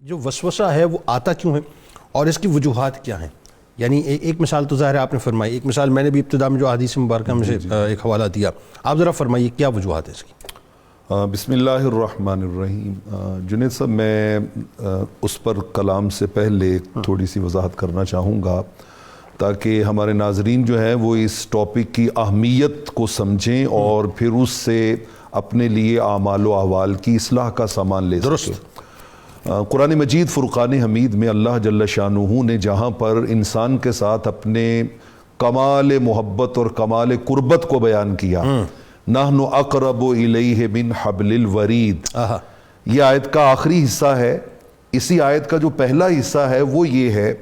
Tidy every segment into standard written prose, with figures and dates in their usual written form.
جو وسوسہ ہے وہ آتا کیوں ہے اور اس کی وجوہات کیا ہیں؟ یعنی ایک مثال تو ظاہر ہے آپ نے فرمائی، ایک مثال میں نے بھی ابتدا میں جو حدیث مبارکہ میں سے ایک حوالہ دیا، آپ ذرا فرمائیے کیا وجوہات ہیں اس کی؟ بسم اللہ الرحمن الرحیم۔ جنید صاحب، میں اس پر کلام سے پہلے تھوڑی سی وضاحت کرنا چاہوں گا تاکہ ہمارے ناظرین جو ہیں وہ اس ٹاپک کی اہمیت کو سمجھیں اور پھر اس سے اپنے لیے اعمال و احوال کی اصلاح کا سامان لے سکیں۔ قرآن مجید فرقان حمید میں اللہ جل شانہ نے جہاں پر انسان کے ساتھ اپنے کمال محبت اور کمال قربت کو بیان کیا، نحن اقرب الیہ من حبل الورید، یہ آیت کا آخری حصہ ہے۔ اسی آیت کا جو پہلا حصہ ہے وہ یہ ہے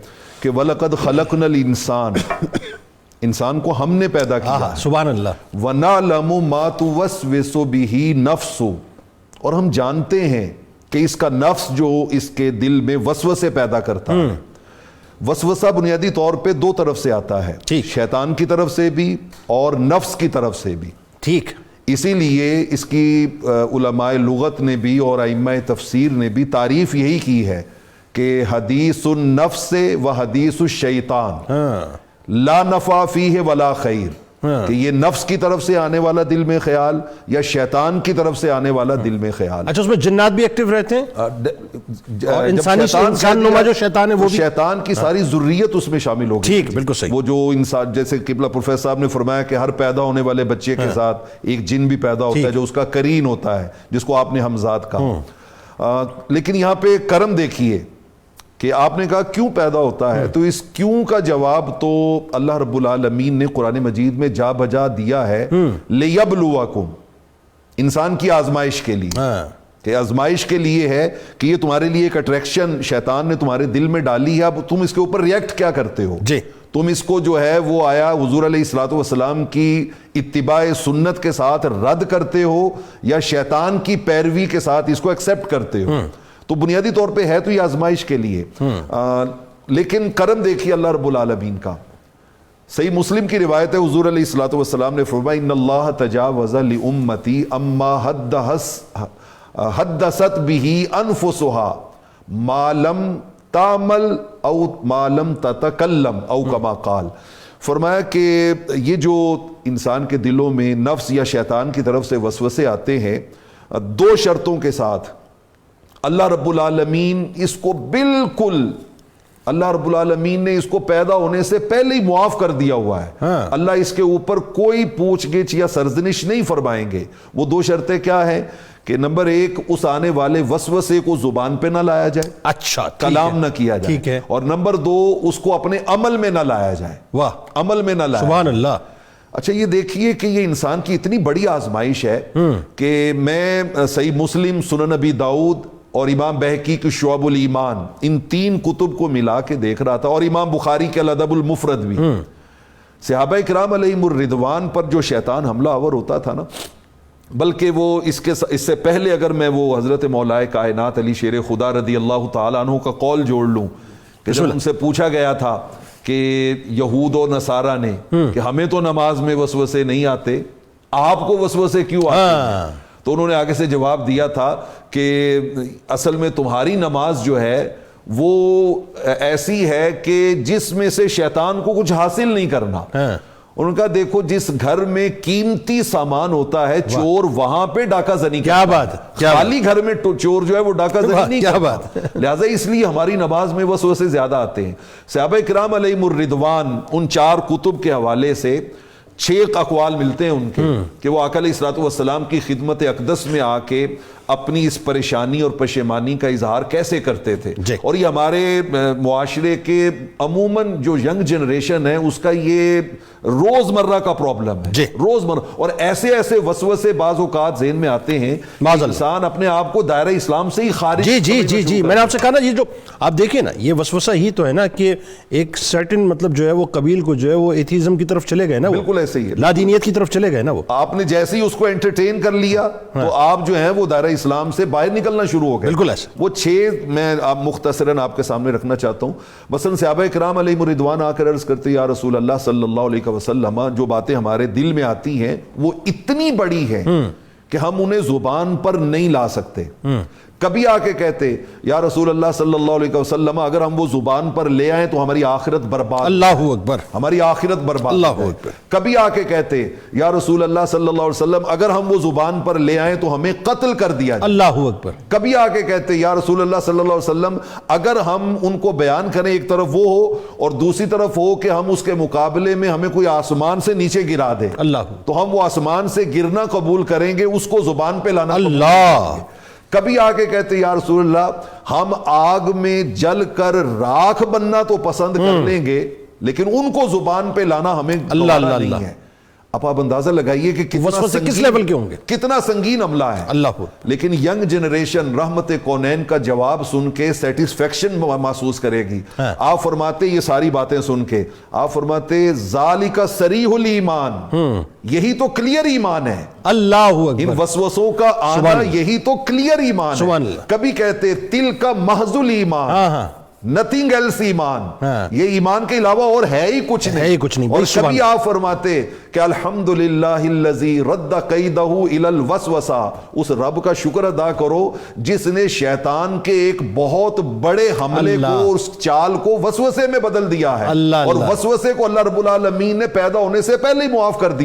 کہ وَلَقَدْ خَلَقْنَا الْإِنسَانَ، انسان کو ہم نے پیدا کیا، سبحان اللہ، وَنَعْلَمُ مَا تُوَسْوِسُ بِهِ نَفْسُ، اور ہم جانتے ہیں کہ اس کا نفس جو اس کے دل میں وسوسے پیدا کرتا ہے۔ وسوسہ بنیادی طور پہ دو طرف سے آتا ہے، شیطان کی طرف سے بھی اور نفس کی طرف سے بھی۔ ٹھیک، اسی لیے اس کی علماء لغت نے بھی اور ائمہ تفسیر نے بھی تعریف یہی کی ہے کہ حدیث النفس و حدیث الشیطان لا نفع فیہ ولا خیر، کہ یہ نفس کی طرف سے آنے والا دل میں خیال یا شیطان کی طرف سے آنے والا دل میں خیال۔ اچھا، اس میں جنات بھی ایکٹیو رہتے ہیں اور انسان نما جو شیطان ہے وہ بھی، شیطان کی ساری ذریت اس میں شامل ہوگی۔ ٹھیک، بالکل صحیح۔ وہ جو انسان، جیسے قبلہ پروفیسر صاحب نے فرمایا کہ ہر پیدا ہونے والے بچے کے ساتھ ایک جن بھی پیدا ہوتا ہے جو اس کا قرین ہوتا ہے، جس کو آپ نے ہمزاد کہا۔ لیکن یہاں پہ کرم دیکھیے کہ آپ نے کہا کیوں پیدا ہوتا ہے، تو اس کیوں کا جواب تو اللہ رب العالمین نے قرآن مجید میں جا بجا دیا ہے، لِيَبْلُوَكُمْ، انسان کی آزمائش کے لیے، کہ آزمائش کے لیے ہے کہ یہ تمہارے لیے ایک اٹریکشن شیطان نے تمہارے دل میں ڈالی ہے، اب تم اس کے اوپر ریئیکٹ کیا کرتے ہو؟ تم اس کو جو ہے وہ آیا حضور علیہ الصلوۃ والسلام کی اتباع سنت کے ساتھ رد کرتے ہو یا شیطان کی پیروی کے ساتھ اس کو ایکسیپٹ کرتے ہو؟ تو بنیادی طور پہ ہے تو یہ آزمائش کے لیے۔ لیکن کرم دیکھیے اللہ رب العالمین کا۔ صحیح مسلم کی روایت ہے، حضور علیہ الصلوۃ والسلام نے فرمایا ان اللہ تجاوز لامتی اما حدثت به انفسها ما لم تعمل او ما لم تتکلم او کما قال، فرمایا کہ یہ جو انسان کے دلوں میں نفس یا شیطان کی طرف سے وسوسے آتے ہیں، دو شرطوں کے ساتھ اللہ رب العالمین اس کو بالکل، اللہ رب العالمین نے اس کو پیدا ہونے سے پہلے ہی معاف کر دیا ہوا ہے۔ اللہ اس کے اوپر کوئی پوچھ گچھ یا سرزنش نہیں فرمائیں گے۔ وہ دو شرطیں کیا ہیں کہ نمبر ایک، اس آنے والے وسوسے کو زبان پہ نہ لایا جائے، اچھا کلام نہ کیا جائے، اور نمبر دو، اس کو اپنے عمل میں نہ لایا جائے، واہ، عمل میں نہ لایا، سبحان اللہ۔ اچھا، یہ دیکھیے کہ یہ انسان کی اتنی بڑی آزمائش ہے کہ میں صحیح مسلم، سنن نبی داؤد اور امام بہقی کی شعب الایمان، ان تین کتب کو ملا کے دیکھ رہا تھا، اور امام بخاری کے الادب المفرد بھی۔ صحابہ کرام علیہم الرضوان پر جو شیطان حملہ آور ہوتا تھا نا، بلکہ وہ اس سے پہلے اگر میں وہ حضرت مولا کائنات علی شیر خدا رضی اللہ تعالیٰ عنہ کا قول جوڑ لوں کہ جب ان سے پوچھا گیا تھا کہ یہود و نصارہ نے کہ ہمیں تو نماز میں وسوسے نہیں آتے، آپ کو وسوسے کیوں آتے؟ تو انہوں نے آگے سے جواب دیا تھا کہ اصل میں تمہاری نماز جو ہے وہ ایسی ہے کہ جس میں سے شیطان کو کچھ حاصل نہیں کرنا۔ انہوں نے کہا دیکھو، جس گھر میں قیمتی سامان ہوتا ہے چور وہاں پہ ڈاکہ زنی کرتا ہے، کیا بات، خالی گھر میں چور جو ہے وہ ڈاکہ زنی نہیں کرتا، لہٰذا اس لیے ہماری نماز میں وسوسے زیادہ آتے ہیں۔ صحابہ کرام علیہم الرضوان ان چار کتب کے حوالے سے 6 اقوال ملتے ہیں ان کے کہ وہ آقا علیہ الصلوۃ والسلام کی خدمت اقدس میں آ کے اپنی اس پریشانی اور پشیمانی کا اظہار کیسے کرتے تھے۔ اور یہ ہمارے معاشرے کے عموماً جو ینگ جنریشن ہے اس کا یہ روزمرہ کا پرابلم ہے، روزمرہ، اور ایسے ایسے وسوسے بعض اوقات ذہن میں آتے ہیں، انسان اپنے آپ کو دائرہ اسلام سے ہی خارج۔ جی میں نے آپ سے کہا نا، یہ جو آپ دیکھیں نا، یہ وسوسہ ہی تو ہے نا کہ ایک سرٹن مطلب جو ہے وہ قبیل کو جو ہے وہ ایتھیزم کی طرف چلے گئے نا، بالکل ایسے ہی ہے، لادینیت کی طرف چلے گئے نا۔ وہ آپ نے جیسے ہی اس کو انٹرٹین کر لیا تو آپ جو ہیں وہ دائرہ اسلام سے باہر نکلنا شروع ہو گئے۔ بالکل ایسا۔ وہ 6 میں مختصراً آپ کے سامنے رکھنا چاہتا ہوں۔ مثلا صحابہ کرام علیہم الرضوان آ کر عرض کرتے یا رسول اللہ صلی اللہ علیہ وسلم، جو باتیں ہمارے دل میں آتی ہیں وہ اتنی بڑی ہیں کہ ہم انہیں زبان پر نہیں لا سکتے، کبھی آ کے کہتے یا رسول اللہ صلی اللہ علیہ وسلم اگر ہم وہ زبان پر لے آئیں تو ہماری آخرت برباد، اللہ اکبر، ہماری آخرت برباد، اللہ اکبر۔ کبھی آ کے کہتے یا رسول اللہ صلی اللہ علیہ وسلم اگر ہم وہ زبان پر لے آئیں تو ہمیں قتل کر دیا جائے، اللہ اکبر۔ کبھی آ کے کہتے یا رسول اللہ صلی اللہ علیہ وسلم اگر ہم ان کو بیان کریں ایک طرف وہ ہو اور دوسری طرف ہو کہ ہم اس کے مقابلے میں ہمیں کوئی آسمان سے نیچے گرا دے اللہ تو ہم وہ آسمان سے گرنا قبول کریں گے، اس کو زبان پہ لانا قبول اللہ۔ کریں گے۔ کبھی آ کے کہتے یا رسول اللہ ہم آگ میں جل کر راکھ بننا تو پسند کر لیں گے لیکن ان کو زبان پہ لانا ہمیں اللہ گوارا اللہ نہیں ہے۔ اب آپ اندازہ لگائیے کہ کتنا وسوسے کس سنگین، لیول کے ہوں گے، کتنا سنگین عملہ ہے۔ اللہ لیکن ینگ جنریشن رحمت کونین کا جواب سن کے سیٹسفیکشن محسوس کرے گی۔ آپ فرماتے یہ ساری باتیں سن کے آپ فرماتے ذالک صریح الایمان، یہی تو کلیئر ایمان ہے، اللہ ان اکبر، وسوسوں کا آنا یہی تو کلیئر ایمان سبحان ہے۔ اللہ۔ کبھی کہتے تل کا محض الایمان، ہاں ہاں، نتھنگ ایلس ایمان، ہاں۔ یہ ایمان کے علاوہ اور ہے ہی کچھ نہیں، ہے ہی کچھ نہیں۔ اور سبحان کبھی آپ فرماتے کہ الحمدللہ الذی رد قیدہ الی الوسوسہ، اس رب کا شکر ادا کرو جس نے شیطان کے ایک بہت بڑے حملے اللہ، کو، اس چال کو وسوسے میں بدل دیا ہے، اللہ اور اللہ۔ وسوسے کو اللہ رب العالمین نے پیدا ہونے سے پہلے ہی معاف کر دیا۔